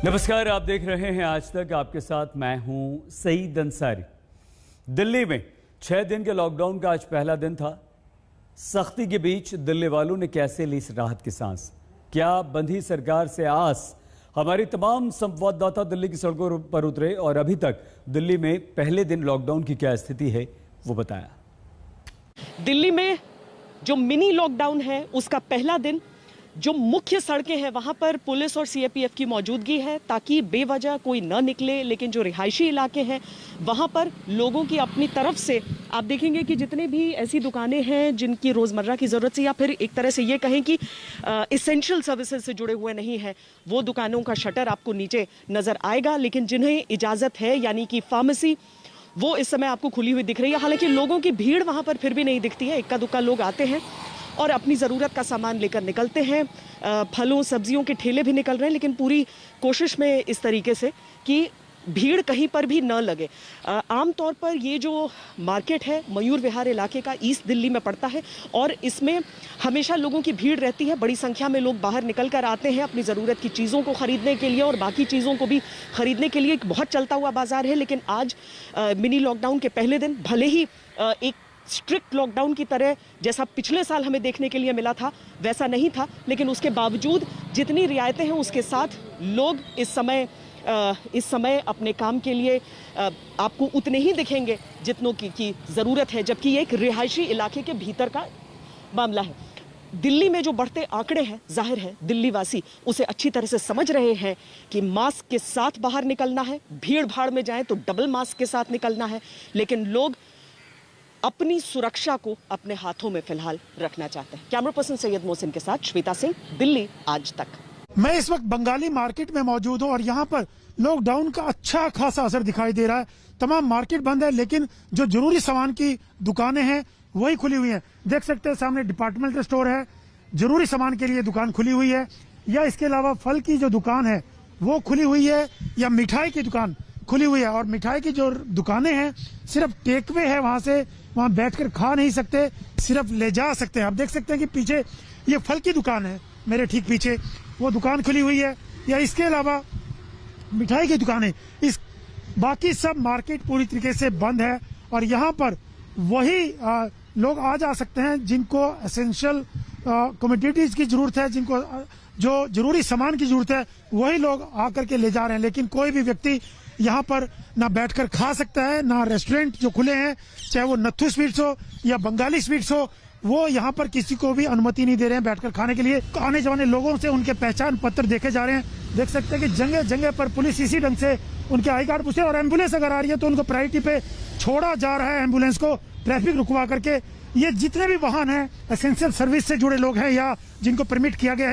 नमस्कार, आप देख रहे हैं आज तक। आपके साथ मैं हूं सईद अंसारी। दिल्ली में 6 दिन के लॉकडाउन का आज पहला दिन था। सख्ती के बीच दिल्ली वालों ने कैसे ली राहत की सांस? क्या बंधी सरकार से आस? हमारी तमाम संवाददाता दिल्ली की सड़कों पर उतरे और अभी तक दिल्ली में पहले दिन लॉकडाउन की क्या स्थिति है वो बताया। दिल्ली में जो मिनी लॉकडाउन है उसका पहला दिन, जो मुख्य सड़कें हैं वहां पर पुलिस और सीएपीएफ की मौजूदगी है ताकि बेवजह कोई न निकले। लेकिन जो रिहायशी इलाके हैं वहां पर लोगों की अपनी तरफ से आप देखेंगे कि जितने भी ऐसी दुकानें हैं जिनकी रोजमर्रा की जरूरत से या फिर एक तरह से ये कहें कि इसेंशियल सर्विसेज से जुड़े हुए नहीं है, वो दुकानों का शटर आपको नीचे नजर आएगा। लेकिन जिन्हें इजाजत है यानी कि फार्मेसी, वो इस समय आपको खुली हुई दिख रही है। हालांकि लोगों की भीड़ वहां पर फिर भी नहीं दिखती है। इक्का दुक्का लोग आते हैं और अपनी ज़रूरत का सामान लेकर निकलते हैं। फलों सब्जियों के ठेले भी निकल रहे हैं, लेकिन पूरी कोशिश में इस तरीके से कि भीड़ कहीं पर भी न लगे। आमतौर पर ये जो मार्केट है मयूर विहार इलाके का ईस्ट दिल्ली में पड़ता है और इसमें हमेशा लोगों की भीड़ रहती है। बड़ी संख्या में लोग बाहर निकल कर आते हैं अपनी ज़रूरत की चीज़ों को ख़रीदने के लिए और बाकी चीज़ों को भी ख़रीदने के लिए। एक बहुत चलता हुआ बाजार है। लेकिन आज मिनी लॉकडाउन के पहले दिन भले ही एक स्ट्रिक्ट लॉकडाउन की तरह जैसा पिछले साल हमें देखने के लिए मिला था वैसा नहीं था, लेकिन उसके बावजूद जितनी रियायतें हैं उसके साथ लोग इस समय अपने काम के लिए आपको उतने ही दिखेंगे जितनों की ज़रूरत है, जबकि ये एक रिहायशी इलाके के भीतर का मामला है। दिल्ली में जो बढ़ते आंकड़े हैं, जाहिर है दिल्ली वासी उसे अच्छी तरह से समझ रहे हैं कि मास्क के साथ बाहर निकलना है, भीड़ भाड़ में जाएं तो डबल मास्क के साथ निकलना है। लेकिन लोग अपनी सुरक्षा को अपने हाथों में फिलहाल रखना चाहते हैं। कैमरा पर्सन सैयद मोहसिन के साथ श्वेता सिंह, दिल्ली आज तक। मैं इस वक्त बंगाली मार्केट में मौजूद हूं और यहाँ पर लॉकडाउन का अच्छा खासा असर दिखाई दे रहा है। तमाम मार्केट बंद है, लेकिन जो जरूरी सामान की दुकानें हैं वही खुली हुई हैं। देख सकते हैं सामने डिपार्टमेंटल स्टोर है, जरूरी सामान के लिए दुकान खुली हुई है, या इसके अलावा फल की जो दुकान है वो खुली हुई है, या मिठाई की दुकान खुली हुई है। और मिठाई की जो दुकानें हैं सिर्फ टेकवे है, वहां बैठकर खा नहीं सकते, सिर्फ ले जा सकते हैं। आप देख सकते हैं कि पीछे ये फल की दुकान है, मेरे ठीक पीछे वो दुकान खुली हुई है, या इसके अलावा मिठाई की दुकानें। इस बाकी सब मार्केट पूरी तरीके से बंद है और यहाँ पर वही लोग आ जा सकते हैं जिनको एसेंशियल कमोडिटीज की जरूरत है, जिनको जो जरूरी सामान की जरूरत है, वही लोग आकर के ले जा रहे हैं। लेकिन कोई भी व्यक्ति यहाँ पर ना बैठकर खा सकता है, ना रेस्टोरेंट जो खुले हैं, चाहे वो नत्थू स्वीट्स हो या बंगाली स्वीट्स हो, वो यहाँ पर किसी को भी अनुमति नहीं दे रहे हैं बैठकर खाने के लिए। आने जाने लोगों से उनके पहचान पत्र देखे जा रहे हैं। देख सकते हैं कि जगह जगह पर पुलिस इसी ढंग से उनके आई कार्ड पूछे, और एम्बुलेंस अगर आ रही है तो उनको प्रायोरिटी पे छोड़ा जा रहा है, एम्बुलेंस को ट्रैफिक रुकवा करके। ये जितने भी वाहन है एसेंशियल सर्विस से जुड़े लोग हैं या जिनको परमिट किया गया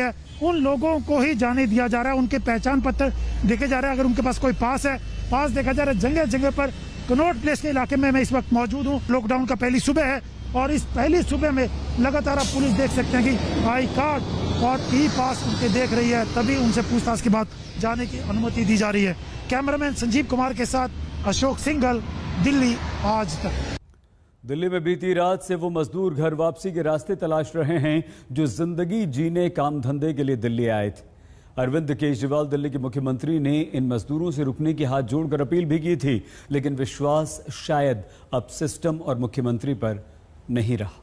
है, उन लोगों को ही जाने दिया जा रहा है। उनके पहचान पत्र देखे जा रहे हैं। अगर उनके पास कोई पास है, पास देखा जा रहा है। जगह जगह पर कनॉट प्लेस के इलाके में मैं इस वक्त मौजूद हूँ। लॉकडाउन का पहली सुबह है और इस पहली सुबह में लगातार आप पुलिस देख सकते हैं कि आई कार्ड और ई पास उनके देख रही है, तभी उनसे पूछताछ के बाद जाने की अनुमति दी जा रही है। कैमरामैन संजीव कुमार के साथ अशोक सिंघल, दिल्ली आज तक। दिल्ली में बीती रात से वो मजदूर घर वापसी के रास्ते तलाश रहे हैं जो जिंदगी जीने काम धंधे के लिए दिल्ली आए थे। अरविंद केजरीवाल दिल्ली के मुख्यमंत्री ने इन मजदूरों से रुकने की हाथ जोड़कर अपील भी की थी, लेकिन विश्वास शायद अब सिस्टम और मुख्यमंत्री पर नहीं रहा।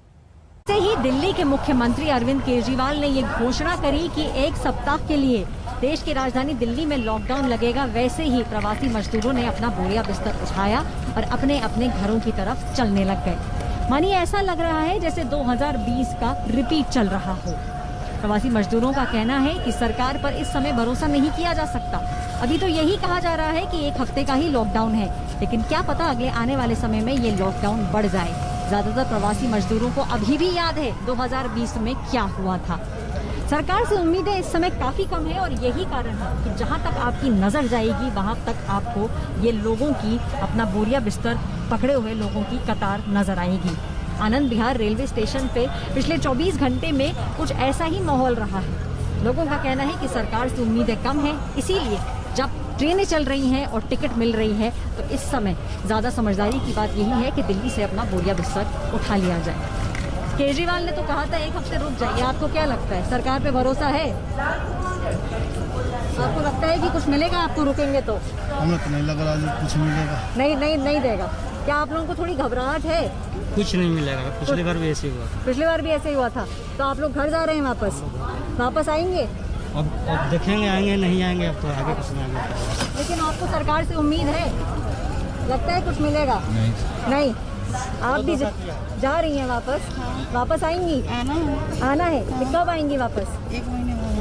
से ही दिल्ली के मुख्यमंत्री अरविंद केजरीवाल ने ये घोषणा करी कि 1 सप्ताह के लिए देश की राजधानी दिल्ली में लॉकडाउन लगेगा। वैसे ही प्रवासी मजदूरों ने अपना बोरिया बिस्तर उठाया और अपने अपने घरों की तरफ चलने लग गए। मानिए ऐसा लग रहा है जैसे 2020 का रिपीट चल रहा हो। प्रवासी मजदूरों का कहना है कि सरकार पर इस समय भरोसा नहीं किया जा सकता। अभी तो यही कहा जा रहा है कि 1 हफ्ते का ही लॉकडाउन है, लेकिन क्या पता अगले आने वाले समय में ये लॉकडाउन बढ़ जाए। ज्यादातर प्रवासी मजदूरों को अभी भी याद है 2020 में क्या हुआ था। सरकार से उम्मीदें इस समय काफी कम है और यही कारण है कि जहां तक आपकी नजर जाएगी वहां तक आपको ये लोगों की अपना बोरिया बिस्तर पकड़े हुए लोगों की कतार नजर आएगी। आनंद विहार रेलवे स्टेशन पे पिछले 24 घंटे में कुछ ऐसा ही माहौल रहा है। लोगों का कहना है कि सरकार से उम्मीदें कम है, इसीलिए जब ट्रेनें चल रही हैं और टिकट मिल रही है तो इस समय ज्यादा समझदारी की बात यही है कि दिल्ली से अपना बोरिया बिस्तर उठा लिया जाए। केजरीवाल ने तो कहा था 1 हफ्ते रुक जाइए, आपको क्या लगता है सरकार पे भरोसा है? आपको लगता है कि कुछ मिलेगा आपको रुकेंगे तो? हमें तो नहीं लग रहा कुछ मिलेगा। नहीं देगा। क्या आप लोगों को थोड़ी घबराहट है? कुछ नहीं मिलेगा, पिछली बार भी ऐसे ही हुआ। पिछली बार भी ऐसे ही हुआ था। तो आप लोग घर जा रहे हैं वापस आएंगे? अब देखेंगे, आएंगे नहीं आएंगे, अब तो आगे कुछ नहीं आएंगे। लेकिन आपको सरकार से उम्मीद है? लगता है कुछ मिलेगा? नहीं। आप भी जा रही हैं वापस आएंगी? आना है। कब आएंगी वापस?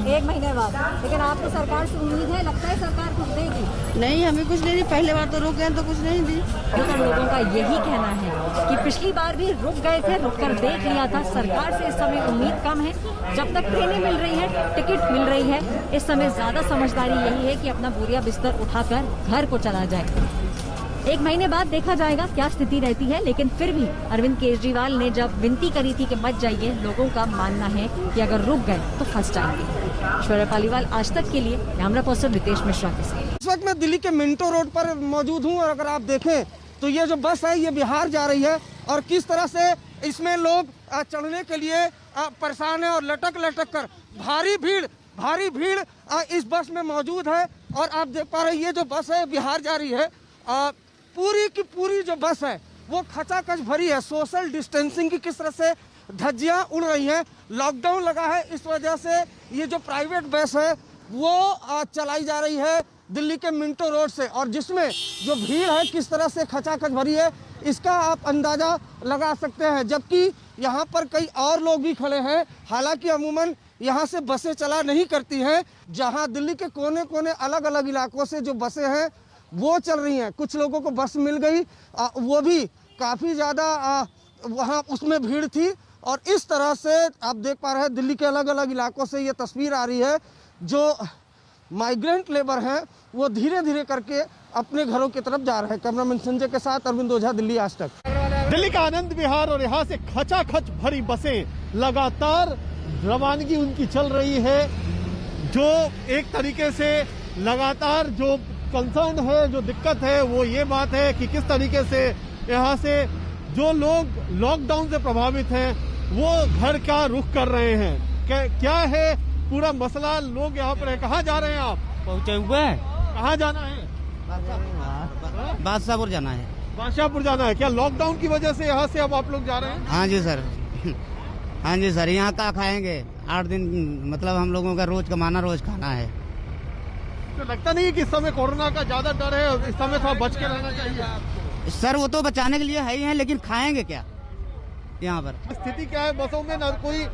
1 महीने बाद। लेकिन आपको सरकार से उम्मीद है? लगता है सरकार कुछ देगी? नहीं, हमें कुछ नहीं दी। पहले बार तो रुक गए तो कुछ नहीं दी। लोगों का यही कहना है कि पिछली बार भी रुक गए थे, रुक कर देख लिया था। सरकार से इस समय उम्मीद कम है। जब तक ट्रेनें मिल रही है, टिकट मिल रही है, इस समय ज्यादा समझदारी यही है कि अपना बोरिया बिस्तर उठाकर घर को चला जाए। 1 महीने बाद देखा जाएगा क्या स्थिति रहती है। लेकिन फिर भी अरविंद केजरीवाल ने जब विनती करी थी कि मत जाइए, लोगों का मानना है कि अगर रुक गए तो फंस जाएंगे। ऐश्वर्या पालीवाल, आज तक के लिए कैमरा पर्सन रितेश मिश्रा के साथ। इस वक्त मैं दिल्ली के मिंटो रोड पर मौजूद हूँ और अगर आप देखें तो ये जो बस है ये बिहार जा रही है और किस तरह से इसमें लोग चढ़ने के लिए परेशान है और लटक कर भारी भीड़ इस बस में मौजूद है। और आप देख पा रहे हैं ये जो बस है बिहार जा रही है, पूरी की पूरी जो बस है वो खचाखच भरी है। सोशल डिस्टेंसिंग की किस तरह से धज्जियां उड़ रही हैं। लॉकडाउन लगा है, इस वजह से ये जो प्राइवेट बस है वो चलाई जा रही है दिल्ली के मिंटो रोड से, और जिसमें जो भीड़ है किस तरह से खचाखच भरी है इसका आप अंदाजा लगा सकते हैं। जबकि यहाँ पर कई और लोग भी खड़े हैं। हालांकि अमूमन यहाँ से बसें चला नहीं करती हैं। जहाँ दिल्ली के कोने कोने अलग अलग इलाकों से जो बसें हैं वो चल रही हैं। कुछ लोगों को बस मिल गई, वो भी काफ़ी ज़्यादा वहाँ उसमें भीड़ थी। और इस तरह से आप देख पा रहे हैं दिल्ली के अलग अलग इलाकों से ये तस्वीर आ रही है। जो माइग्रेंट लेबर हैं वो धीरे धीरे करके अपने घरों की तरफ जा रहे हैं। कैमरामैन संजय के साथ अरविंद ओझा, दिल्ली आज तक। दिल्ली का आनंद विहार और यहाँ से खचाखच भरी बसें लगातार रवानगी उनकी चल रही है। जो एक तरीके से लगातार जो कंसर्न है, जो दिक्कत है वो ये बात है कि किस तरीके से यहाँ से जो लोग लॉकडाउन से प्रभावित हैं वो घर का रुख कर रहे हैं। क्या है पूरा मसला? लोग यहाँ पर है। कहाँ जा रहे हैं आप? पहुँचे हुए हैं। कहाँ जाना है? बादशाहपुर जाना है। बादशाहपुर जाना है। क्या लॉकडाउन की वजह से यहाँ से अब आप लोग जा रहे हैं? हाँ जी सर, हाँ जी सर। यहाँ का खाएंगे 8 दिन, मतलब हम लोगों का रोज कमाना, रोज खाना है। तो लगता नहीं है कि इस समय कोरोना का ज्यादा डर है, इस समय थोड़ा बच के रहना चाहिए? सर वो तो बचाने के लिए है ही है, लेकिन खाएंगे क्या यहाँ पर? स्थिति क्या है बसों में? ना कोई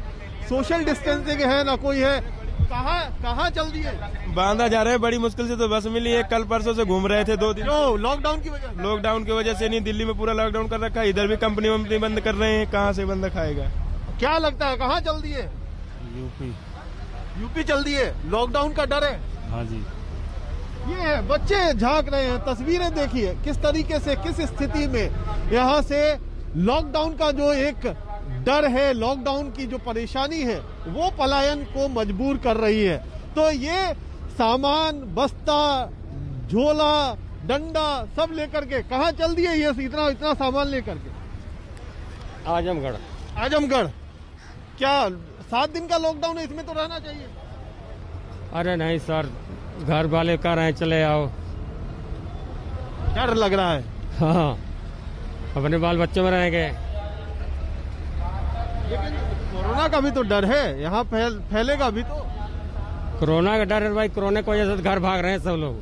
सोशल डिस्टेंसिंग है ना कोई है। कहाँ चल रही है? बांदा जा रहे हैं, बड़ी मुश्किल से तो बस मिली है। कल परसों से घूम रहे थे 2 दिन। लॉकडाउन की वजह? लॉकडाउन की वजह से नहीं, दिल्ली में पूरा लॉकडाउन कर रखा है। इधर भी कंपनी वंपनी बंद कर रहे हैं, कहाँ से बंदा खाएगा? क्या लगता है कहाँ चल रही है? यूपी चल रही है। लॉकडाउन का डर है? हाँ जी। ये है, बच्चे झांक रहे हैं। तस्वीरें देखिए किस तरीके से, किस स्थिति में यहाँ से लॉकडाउन का जो एक डर है, लॉकडाउन की जो परेशानी है वो पलायन को मजबूर कर रही है। तो ये सामान, बस्ता, झोला, डंडा सब लेकर के कहाँ चल दिए? ये इतना सामान लेकर के आजमगढ़। क्या 7 दिन का लॉकडाउन है, इसमें तो रहना चाहिए। अरे नहीं सर, घर वाले कह रहे हैं चले आओ। डर लग रहा है? हाँ, अपने बाल बच्चों में रहेंगे। लेकिन कोरोना का भी तो डर है, यहाँ फैलेगा भी तो। कोरोना का डर है भाई, कोरोना की वजह से घर भाग रहे हैं सब लोग।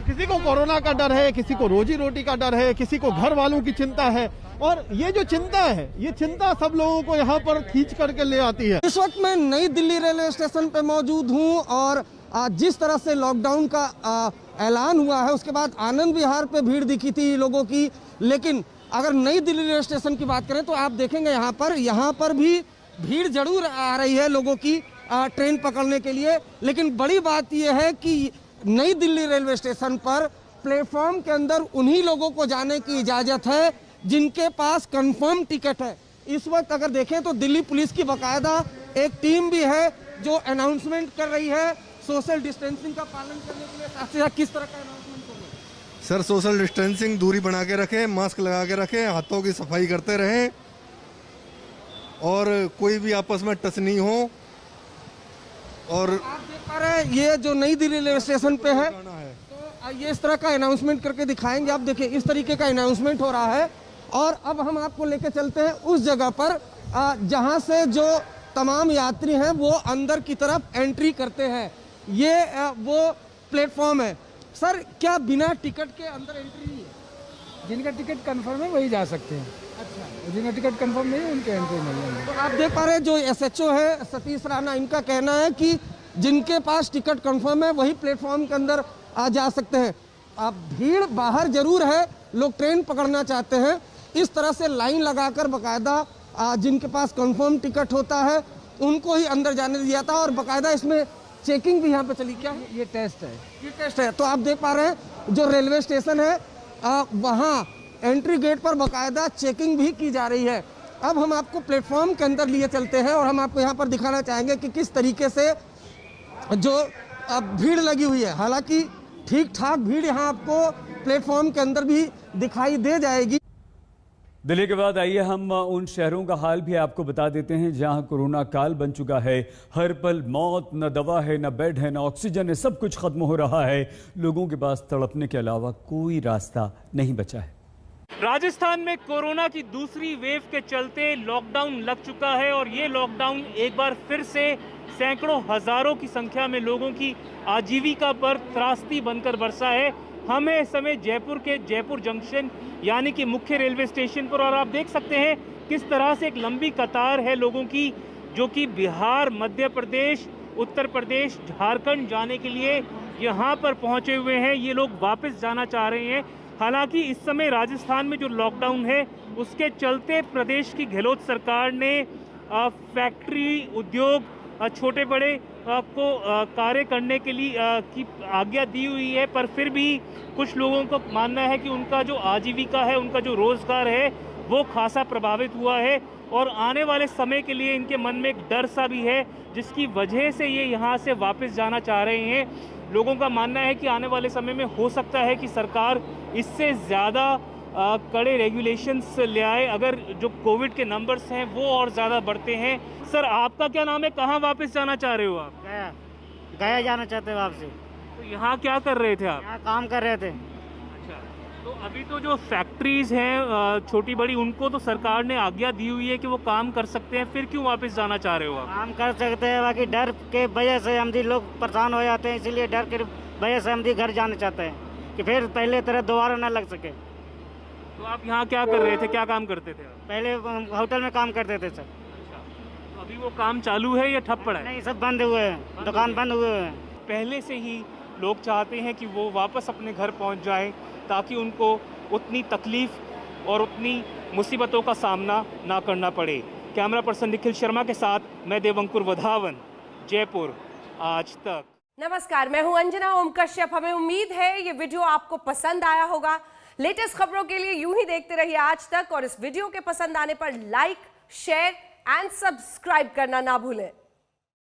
किसी को कोरोना का डर है, किसी को रोजी रोटी का डर है, किसी को घर वालों की चिंता है। और ये जो चिंता है, ये चिंता सब लोगों को यहाँ पर खींच करके ले आती है। इस वक्त मैं नई दिल्ली रेलवे स्टेशन पे मौजूद हूँ और जिस तरह से लॉकडाउन का ऐलान हुआ है उसके बाद आनंद विहार पे भीड़ दिखी थी लोगों की। लेकिन अगर नई दिल्ली रेलवे स्टेशन की बात करें तो आप देखेंगे यहाँ पर भी भीड़ जरूर आ रही है लोगों की ट्रेन पकड़ने के लिए। लेकिन बड़ी बात यह है कि नई दिल्ली रेलवे स्टेशन पर प्लेटफॉर्म के अंदर उन्हीं लोगों को जाने की इजाज़त है जिनके पास कंफर्म टिकट है। इस वक्त अगर देखें तो दिल्ली पुलिस की बाकायदा एक टीम भी है जो अनाउंसमेंट कर रही है सोशल डिस्टेंसिंग का पालन करने के लिए। साथ किस तरह का अनाउंसमेंट होगा? सर सोशल डिस्टेंसिंग, दूरी बना के रखें, मास्क लगा के रखें, हाथों की सफाई करते रहें और कोई भी आपस में टच नहीं हो। और आप देख पा रहे हैं ये जो नई दिल्ली रेलवे स्टेशन पे है, तो ये इस तरह का अनाउंसमेंट करके दिखाएंगे। आप देखिए इस तरीके का अनाउंसमेंट हो रहा है। और अब हम आपको लेके चलते हैं उस जगह पर जहां से जो तमाम यात्री हैं वो अंदर की तरफ एंट्री करते हैं। ये वो प्लेटफॉर्म है। सर, क्या बिना टिकट के अंदर एंट्री नहीं है? जिनका टिकट कंफर्म है वही जा सकते हैं। अच्छा, जिनका टिकट कंफर्म नहीं है उनके एंट्री नहीं है। तो आप देख पा रहे हैं जो एसएचओ है सतीश राणा, इनका कहना है कि जिनके पास टिकट कंफर्म है वही प्लेटफॉर्म के अंदर आ जा सकते हैं। अब भीड़ बाहर जरूर है, लोग ट्रेन पकड़ना चाहते हैं। इस तरह से लाइन लगाकर बकायदा जिनके पास कंफर्म टिकट होता है उनको ही अंदर जाने दिया था। और बकायदा इसमें चेकिंग भी यहाँ पे चली। क्या ये टेस्ट है? ये टेस्ट है। तो आप देख पा रहे हैं जो रेलवे स्टेशन है वहाँ एंट्री गेट पर बकायदा चेकिंग भी की जा रही है। अब हम आपको प्लेटफॉर्म के अंदर लिए चलते हैं और हम आपको यहाँ पर दिखाना चाहेंगे कि किस तरीके से जो अब भीड़ लगी हुई है। हालांकि ठीक ठाक भीड़ यहाँ आपको प्लेटफॉर्म के अंदर भी दिखाई दे जाएगी। दिल्ली के बाद आइए हम उन शहरों का हाल भी आपको बता देते हैं जहां कोरोना काल बन चुका है। हर पल मौत, न दवा है, न बेड है, न ऑक्सीजन है, सब कुछ खत्म हो रहा है। लोगों के पास तड़पने के अलावा कोई रास्ता नहीं बचा है। राजस्थान में कोरोना की दूसरी वेव के चलते लॉकडाउन लग चुका है और ये लॉकडाउन एक बार फिर से सैकड़ों हजारों की संख्या में लोगों की आजीविका पर त्रासदी बनकर बरसा है। हमें इस समय जयपुर के जयपुर जंक्शन यानी कि मुख्य रेलवे स्टेशन पर, और आप देख सकते हैं किस तरह से एक लंबी कतार है लोगों की जो कि बिहार, मध्य प्रदेश, उत्तर प्रदेश, झारखंड जाने के लिए यहाँ पर पहुँचे हुए हैं। ये लोग वापस जाना चाह रहे हैं। हालांकि इस समय राजस्थान में जो लॉकडाउन है उसके चलते प्रदेश की गहलोत सरकार ने फैक्ट्री, उद्योग, छोटे बड़े को कार्य करने के लिए की आज्ञा दी हुई है। पर फिर भी कुछ लोगों को मानना है कि उनका जो आजीविका है, उनका जो रोजगार है वो खासा प्रभावित हुआ है और आने वाले समय के लिए इनके मन में एक डर सा भी है जिसकी वजह से ये यहाँ से वापस जाना चाह रहे हैं। लोगों का मानना है कि आने वाले समय में हो सकता है कि सरकार इससे ज़्यादा कड़े रेगुलेशंस ले आए अगर जो कोविड के नंबर्स हैं वो और ज़्यादा बढ़ते हैं। सर, आपका क्या नाम है? कहाँ वापस जाना चाह रहे हो आप? गया जाना चाहते हैं वापसी। तो यहाँ क्या कर रहे थे आप? यहाँ काम कर रहे थे। अच्छा, तो अभी तो जो फैक्ट्रीज हैं छोटी बड़ी, उनको तो सरकार ने आज्ञा दी हुई है कि वो काम कर सकते हैं, फिर क्यों वापस जाना चाह रहे हो आप? काम कर सकते हैं, बाकी डर के वजह से हम लोग परेशान हो जाते हैं, इसीलिए डर के वजह से हम घर जाना चाहते हैं कि फिर पहले तरह दोबारा न लग सके। तो आप यहाँ क्या कर रहे थे, क्या काम करते थे आप? पहले होटल में काम करते थे सर। तो अभी वो काम चालू है या ठप पड़ा है? नहीं, सब बंद हुए हैं, दुकान बंद हुए हैं। पहले से ही लोग चाहते हैं कि वो वापस अपने घर पहुंच जाएं ताकि उनको उतनी तकलीफ और उतनी मुसीबतों का सामना ना करना पड़े। कैमरा पर्सन निखिल शर्मा के साथ मैं देवंकुर वधावन, जयपुर, आज तक। नमस्कार, मैं हूं अंजना ओम कश्यप। हमें उम्मीद है ये वीडियो आपको पसंद आया होगा। लेटेस्ट खबरों के लिए यूं ही देखते रहिए आज तक और इस वीडियो के पसंद आने पर लाइक, शेयर एंड सब्सक्राइब करना ना भूलें।